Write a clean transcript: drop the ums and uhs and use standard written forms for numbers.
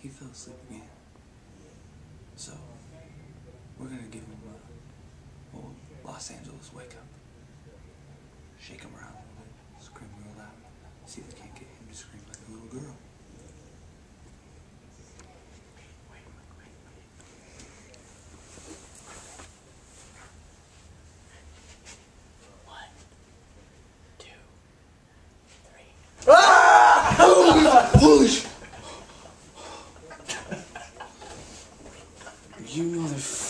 he fell asleep again. So, we're gonna give him a old Los Angeles wake up. Shake him around a little bit, scream real loud. See if we can't get him to scream like a little girl. Holy sh! You motherfucker.